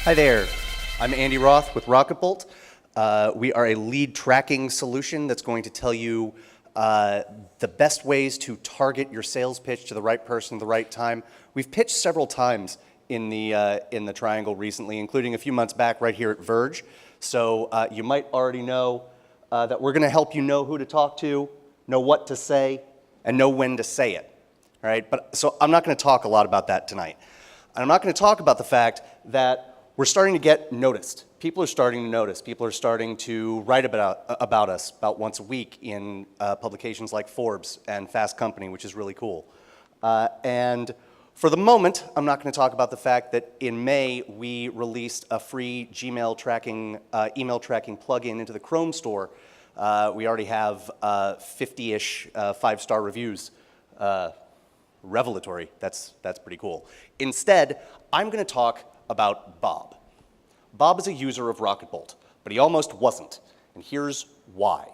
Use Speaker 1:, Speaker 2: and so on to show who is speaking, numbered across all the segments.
Speaker 1: Hi there, I'm Andy Roth with Rocketbolt. We are a lead tracking solution that's going to tell you the best ways to target your sales pitch to the right person at the right time. We've pitched several times in the triangle recently, including a few months back right here at Verge. So you might already know that we're going to help you know who to talk to, know what to say, and know when to say it. All right? So I'm not going to talk a lot about that tonight. And I'm not going to talk about the fact that we're starting to get noticed. People are starting to notice. People are starting to write about us about once a week in publications like Forbes and Fast Company, which is really cool. And for the moment, I'm not going to talk about the fact that in May, we released a free Gmail tracking, email tracking plugin into the Chrome store. We already have 50-ish five-star reviews. Revelatory. That's pretty cool. Instead, I'm going to talk about Bob. Bob is a user of Rocketbolt, but he almost wasn't, and here's why.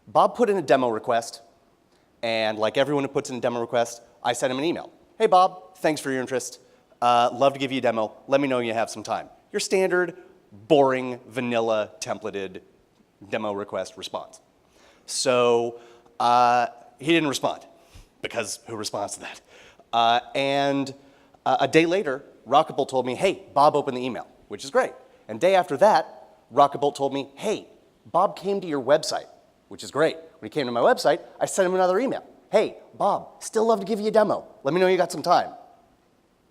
Speaker 1: Bob put in a demo request, and like everyone who puts in a demo request, I sent him an email. Hey Bob, thanks for your interest. Love to give you a demo. Let me know when you have some time. Your standard, boring, vanilla, templated demo request response. So he didn't respond, because who responds to that? And a day later, Rocketbolt told me, hey, Bob opened the email, which is great. And day after that, Rocketbolt told me, hey, Bob came to your website, which is great. When he came to my website, I sent him another email. Hey, Bob, still love to give you a demo. Let me know you got some time.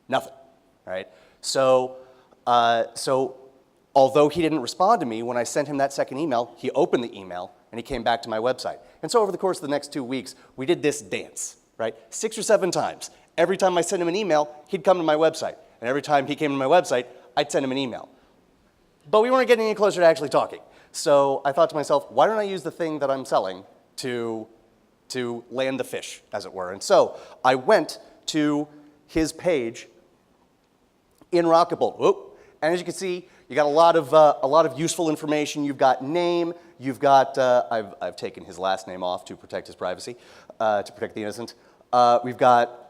Speaker 1: Nothing, right? So although he didn't respond to me, when I sent him that second email, he opened the email and he came back to my website. And so over the course of the next 2 weeks, we did this dance, right? 6 or 7 times. Every time I sent him an email, he'd come to my website. And every time he came to my website, I'd send him an email. But we weren't getting any closer to actually talking. So I thought to myself, why don't I use the thing that I'm selling to land the fish, as it were. And so I went to his page in Rocketbolt. Whoop. And as you can see, you got a lot of useful information. You've got name. You've got, I've taken his last name off to protect his privacy, to protect the innocent. We've got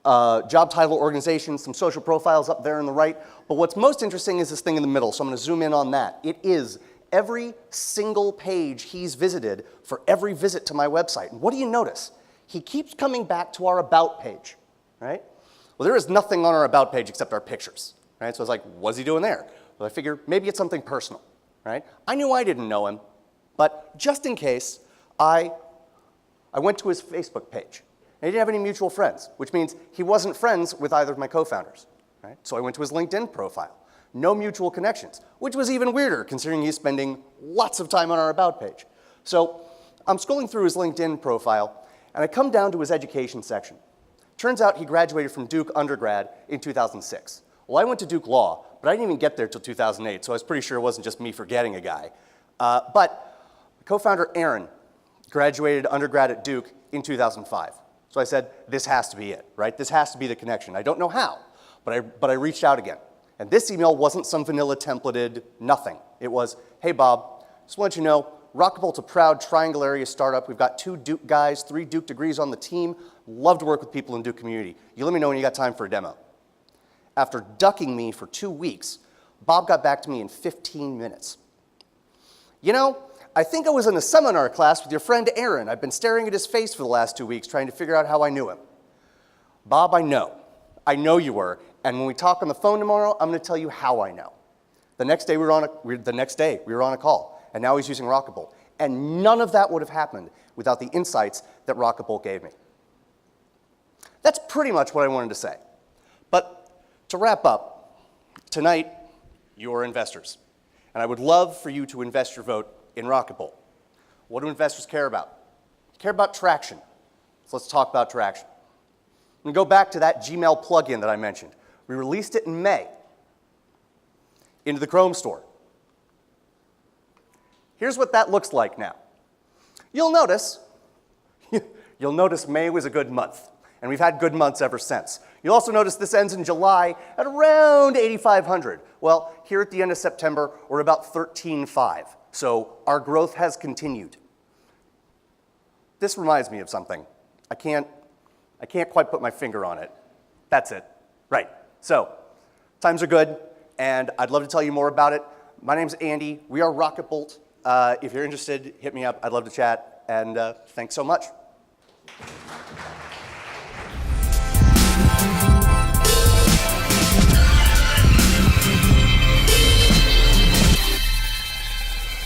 Speaker 1: job title, organization, some social profiles up there on the right. But what's most interesting is this thing in the middle, so I'm going to zoom in on that. It is every single page he's visited for every visit to my website. And what do you notice? He keeps coming back to our About page, right? Well, there is nothing on our About page except our pictures, right? So I was like, what's he doing there? Well, I figured maybe it's something personal, right? I knew I didn't know him, but just in case, I went to his Facebook page. And he didn't have any mutual friends, which means he wasn't friends with either of my co-founders, right? So I went to his LinkedIn profile. No mutual connections, which was even weirder considering he's spending lots of time on our About page. So I'm scrolling through his LinkedIn profile, and I come down to his education section. Turns out he graduated from Duke undergrad in 2006. Well, I went to Duke Law, but I didn't even get there till 2008, so I was pretty sure it wasn't just me forgetting a guy. But co-founder Aaron graduated undergrad at Duke in 2005. So I said, this has to be it, right? This has to be the connection. I don't know how, but I reached out again. And this email wasn't some vanilla templated nothing. It was, hey Bob, just want you to know, Rocketbolt's a proud Triangle area startup. We've got 2 Duke guys, 3 Duke degrees on the team. Love to work with people in Duke community. You let me know when you got time for a demo. After ducking me for 2 weeks, Bob got back to me in 15 minutes. You know, I think I was in a seminar class with your friend Aaron. I've been staring at his face for the last 2 weeks trying to figure out how I knew him. Bob, I know. I know you were. And when we talk on the phone tomorrow, I'm going to tell you how I know. The next day we were on a call, and now he's using Rocketbolt. And none of that would have happened without the insights that Rocketbolt gave me. That's pretty much what I wanted to say. But to wrap up, tonight, you're investors. And I would love for you to invest your vote in Rocketbolt. What do investors care about? They care about traction. So let's talk about traction. I'm going to go back to that Gmail plugin that I mentioned. We released it in May into the Chrome store. Here's what that looks like now. You'll notice May was a good month, and we've had good months ever since. You'll also notice this ends in July at around 8,500. Well, here at the end of September, we're about 13.5. So our growth has continued. This reminds me of something. I can't quite put my finger on it. That's it. Right. So times are good. and I'd love to tell you more about it. My name's Andy. We are Rocketbolt. If you're interested, hit me up. I'd love to chat, and thanks so much.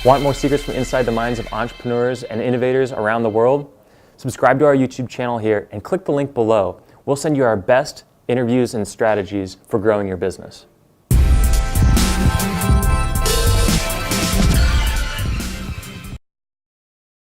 Speaker 2: Want more secrets from inside the minds of entrepreneurs and innovators around the world? Subscribe to our YouTube channel here and click the link below. We'll send you our best interviews and strategies for growing your business.